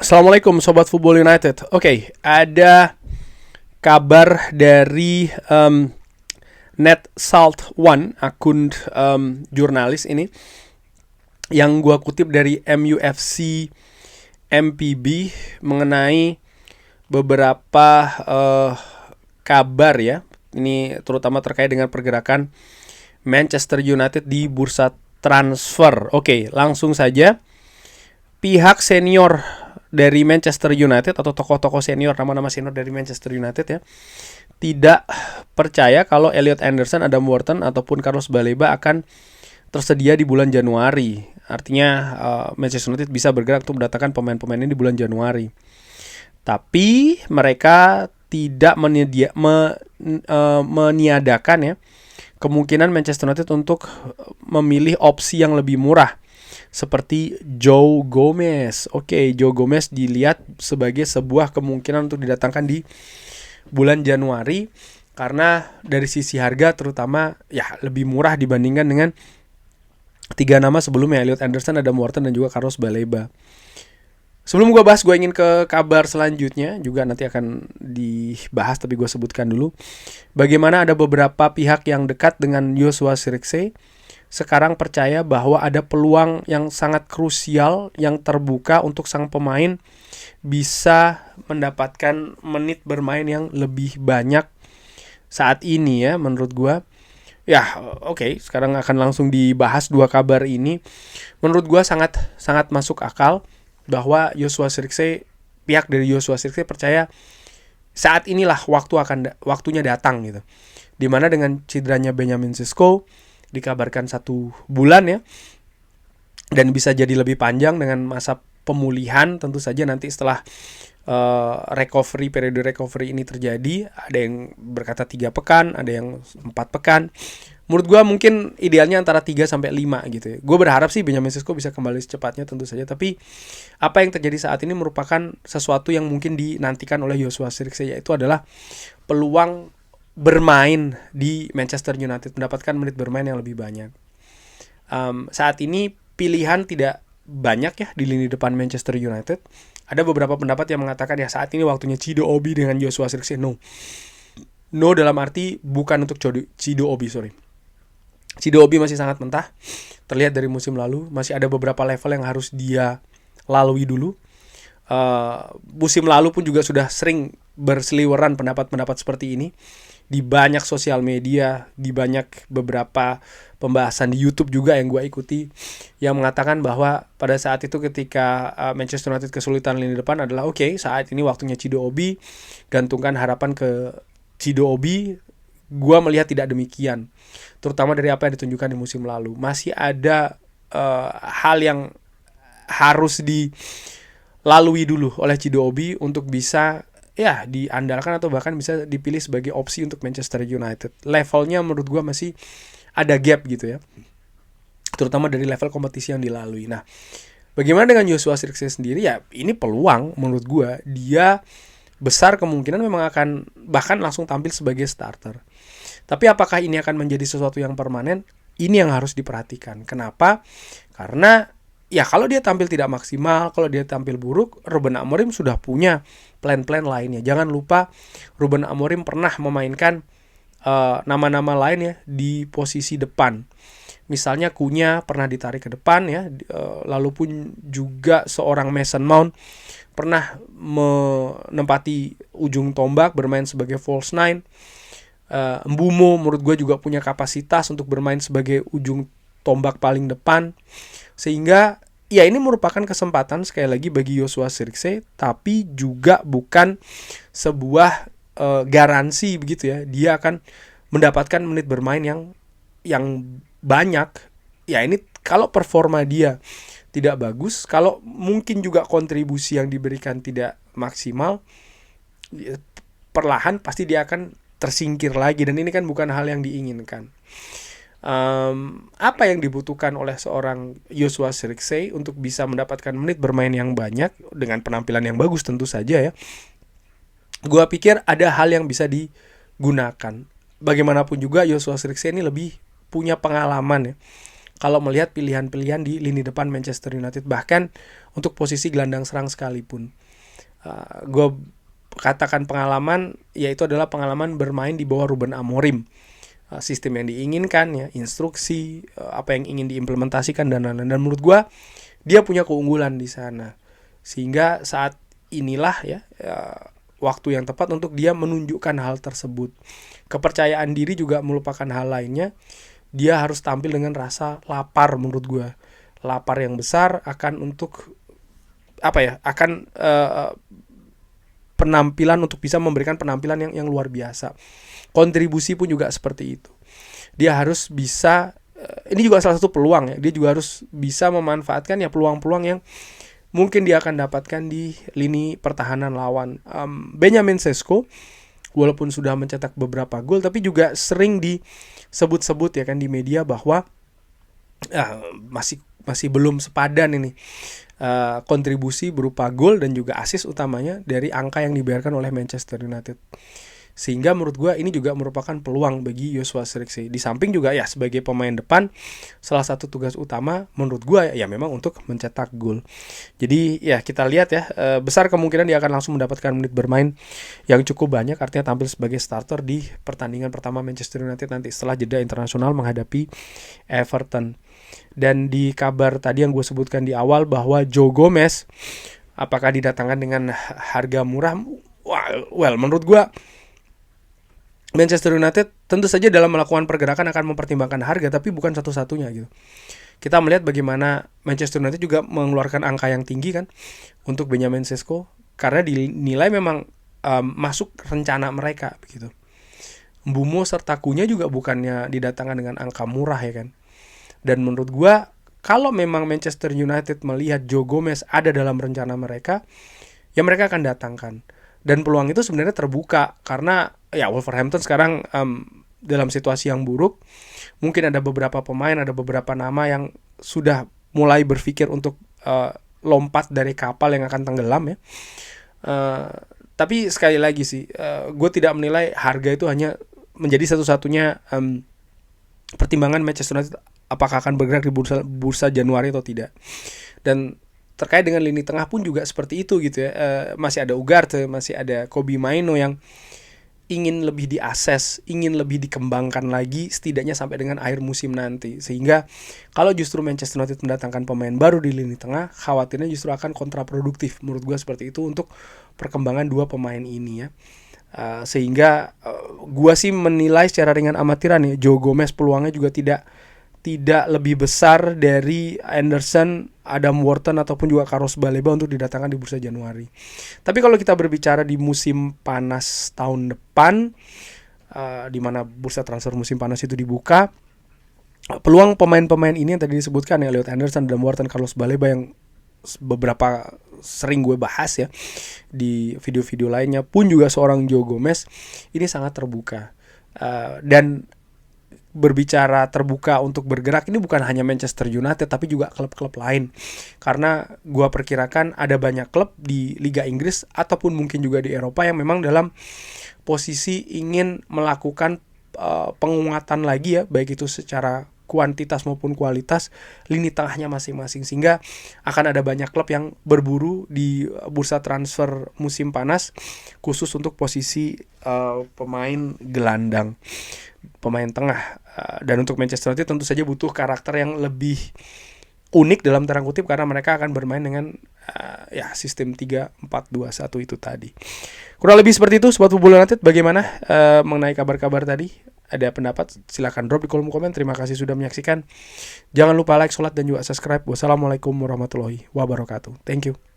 Assalamualaikum Sobat Football United. Oke, ada kabar dari Net Salt One, akun jurnalis ini, yang gua kutip dari MUFC MPB mengenai beberapa kabar ya. Ini terutama terkait dengan pergerakan Manchester United di bursa transfer. Oke, langsung saja. Pihak senior dari Manchester United atau tokoh-tokoh senior, nama-nama senior dari Manchester United ya, tidak percaya kalau Elliot Anderson, Adam Wharton ataupun Carlos Baleba akan tersedia di bulan Januari. Artinya Manchester United bisa bergerak untuk mendatangkan pemain-pemain ini di bulan Januari. Tapi mereka tidak meniadakan ya kemungkinan Manchester United untuk memilih opsi yang lebih murah seperti Joe Gomez. Oke, Joe Gomez dilihat sebagai sebuah kemungkinan untuk didatangkan di bulan Januari karena dari sisi harga terutama ya lebih murah dibandingkan dengan tiga nama sebelumnya, Elliot Anderson, Adam Wharton dan juga Carlos Baleba. Sebelum gue bahas, gue ingin ke kabar selanjutnya juga nanti akan dibahas, tapi gue sebutkan dulu bagaimana ada beberapa pihak yang dekat dengan Joshua Zirkzee sekarang percaya bahwa ada peluang yang sangat krusial yang terbuka untuk sang pemain bisa mendapatkan menit bermain yang lebih banyak saat ini ya, menurut gue. Ya, oke, sekarang akan langsung dibahas dua kabar ini. Menurut gue sangat masuk akal bahwa Joshua Zirkzee, pihak dari Joshua Zirkzee percaya saat inilah waktunya datang gitu. Dimana dengan cederanya Benjamin Sesko dikabarkan 1 bulan ya, dan bisa jadi lebih panjang dengan masa pemulihan tentu saja nanti setelah periode recovery ini terjadi. Ada yang berkata 3 pekan, ada yang 4 pekan. Menurut gue mungkin idealnya antara 3 sampai 5 gitu ya. Gue berharap sih Benjamin Sesko bisa kembali secepatnya tentu saja, tapi apa yang terjadi saat ini merupakan sesuatu yang mungkin dinantikan oleh Joshua Zirkzee, yaitu adalah peluang bermain di Manchester United, mendapatkan menit bermain yang lebih banyak. Saat ini pilihan tidak banyak ya di lini depan Manchester United. Ada beberapa pendapat yang mengatakan ya saat ini waktunya Chido Obi dengan Joshua Zirkzee. No dalam arti bukan untuk Chido Obi, sorry. Chido Obi masih sangat mentah, terlihat dari musim lalu. Masih ada beberapa level yang harus dia lalui dulu. Musim lalu pun juga sudah sering berseliweran pendapat-pendapat seperti ini di banyak sosial media, di banyak beberapa pembahasan di YouTube juga yang gue ikuti, yang mengatakan bahwa pada saat itu ketika Manchester United kesulitan lini depan adalah oke, saat ini waktunya Chido Obi, gantungkan harapan ke Chido Obi. Gue melihat tidak demikian, terutama dari apa yang ditunjukkan di musim lalu. Masih ada hal yang harus dilalui dulu oleh Chido Obi untuk bisa ya diandalkan atau bahkan bisa dipilih sebagai opsi untuk Manchester United. Levelnya menurut gue masih ada gap gitu ya, terutama dari level kompetisi yang dilalui. Nah, bagaimana dengan Joshua Zirkzee sendiri? Ya ini peluang menurut gue, dia besar kemungkinan memang akan bahkan langsung tampil sebagai starter. Tapi apakah ini akan menjadi sesuatu yang permanen? Ini yang harus diperhatikan. Kenapa? Karena ya kalau dia tampil tidak maksimal, kalau dia tampil buruk, Ruben Amorim sudah punya plan-plan lainnya. Jangan lupa Ruben Amorim pernah memainkan nama-nama lain ya di posisi depan. Misalnya Cunha pernah ditarik ke depan ya, lalu pun juga seorang Mason Mount pernah menempati ujung tombak bermain sebagai false nine. Mbumo menurut gue juga punya kapasitas untuk bermain sebagai ujung tombak paling depan. Sehingga ya ini merupakan kesempatan sekali lagi bagi Joshua Zirkzee, tapi juga bukan sebuah garansi begitu ya. Dia akan mendapatkan menit bermain yang banyak. Ya ini kalau performa dia tidak bagus, kalau mungkin juga kontribusi yang diberikan tidak maksimal, ya, perlahan pasti dia akan tersingkir lagi, dan ini kan bukan hal yang diinginkan. Apa yang dibutuhkan oleh seorang Joshua Zirkzee untuk bisa mendapatkan menit bermain yang banyak dengan penampilan yang bagus tentu saja ya. Gua pikir ada hal yang bisa digunakan. Bagaimanapun juga Joshua Zirkzee ini lebih punya pengalaman ya. kalau melihat pilihan-pilihan di lini depan Manchester United, bahkan untuk posisi gelandang serang sekalipun. Gue katakan pengalaman, yaitu adalah pengalaman bermain di bawah Ruben Amorim. Sistem yang diinginkan, ya, instruksi, apa yang ingin diimplementasikan dan lain-lain. Dan menurut gue dia punya keunggulan di sana, sehingga saat inilah ya waktu yang tepat untuk dia menunjukkan hal tersebut. Kepercayaan diri juga merupakan hal lainnya. Dia harus tampil dengan rasa lapar menurut gue. Lapar yang besar akan untuk akan penampilan, untuk bisa memberikan penampilan yang luar biasa. Kontribusi pun juga seperti itu. Dia harus bisa, ini juga salah satu peluang ya. Dia juga harus bisa memanfaatkan ya peluang-peluang yang mungkin dia akan dapatkan di lini pertahanan lawan. Benjamin Sesko walaupun sudah mencetak beberapa gol, tapi juga sering disebut-sebut ya kan di media bahwa masih belum sepadan ini kontribusi berupa gol dan juga assist utamanya dari angka yang dibayarkan oleh Manchester United. Sehingga menurut gue ini juga merupakan peluang bagi Joshua Zirkzee. Di samping juga ya sebagai pemain depan, salah satu tugas utama menurut gue ya memang untuk mencetak gol. Jadi ya kita lihat ya, besar kemungkinan dia akan langsung mendapatkan menit bermain yang cukup banyak, artinya tampil sebagai starter di pertandingan pertama Manchester United nanti setelah jeda internasional menghadapi Everton. Dan di kabar tadi yang gue sebutkan di awal bahwa Joe Gomez apakah didatangkan dengan harga murah? Well, menurut gue Manchester United tentu saja dalam melakukan pergerakan akan mempertimbangkan harga, tapi bukan satu-satunya gitu. Kita melihat bagaimana Manchester United juga mengeluarkan angka yang tinggi kan untuk Benjamin Sesko karena dinilai memang masuk rencana mereka begitu. Mbeumo serta Cunha juga bukannya didatangkan dengan angka murah ya kan. Dan menurut gua kalau memang Manchester United melihat Joe Gomez ada dalam rencana mereka, ya mereka akan datangkan. Dan peluang itu sebenarnya terbuka karena ya Wolverhampton sekarang dalam situasi yang buruk. Mungkin ada beberapa pemain, ada beberapa nama yang sudah mulai berpikir untuk lompat dari kapal yang akan tenggelam ya. Tapi sekali lagi sih, gue tidak menilai harga itu hanya menjadi satu-satunya pertimbangan Manchester United apakah akan bergerak di bursa Januari atau tidak. Dan terkait dengan lini tengah pun juga seperti itu gitu ya. Masih ada Ugarte, masih ada Kobbie Mainoo yang ingin lebih diakses, ingin lebih dikembangkan lagi setidaknya sampai dengan akhir musim nanti. Sehingga kalau justru Manchester United mendatangkan pemain baru di lini tengah, khawatirnya justru akan kontraproduktif. Menurut gue seperti itu untuk perkembangan dua pemain ini ya. Sehingga gue sih menilai secara ringan amatiran ya, Joe Gomez peluangnya juga tidak lebih besar dari Anderson, Adam Wharton ataupun juga Carlos Baleba untuk didatangkan di bursa Januari. Tapi kalau kita berbicara di musim panas tahun depan, di mana bursa transfer musim panas itu dibuka, peluang pemain-pemain ini yang tadi disebutkan ya, Elliot Anderson, Adam Wharton, Carlos Baleba yang beberapa sering gue bahas ya di video-video lainnya, pun juga seorang Joe Gomez ini sangat terbuka. Dan berbicara terbuka untuk bergerak ini bukan hanya Manchester United tapi juga klub-klub lain, karena gua perkirakan ada banyak klub di Liga Inggris ataupun mungkin juga di Eropa yang memang dalam posisi ingin melakukan penguatan lagi ya, baik itu secara kuantitas maupun kualitas lini tengahnya masing-masing, sehingga akan ada banyak klub yang berburu di bursa transfer musim panas khusus untuk posisi pemain gelandang, pemain tengah. Dan untuk Manchester United tentu saja butuh karakter yang lebih unik dalam tanda kutip karena mereka akan bermain dengan sistem 3-4-2-1 itu tadi. Kurang lebih seperti itu Sobat Football United. Bagaimana mengenai kabar-kabar tadi? Ada pendapat? Silakan drop di kolom komen. Terima kasih sudah menyaksikan. Jangan lupa like, sholat, dan juga subscribe. Wassalamualaikum warahmatullahi wabarakatuh. Thank you.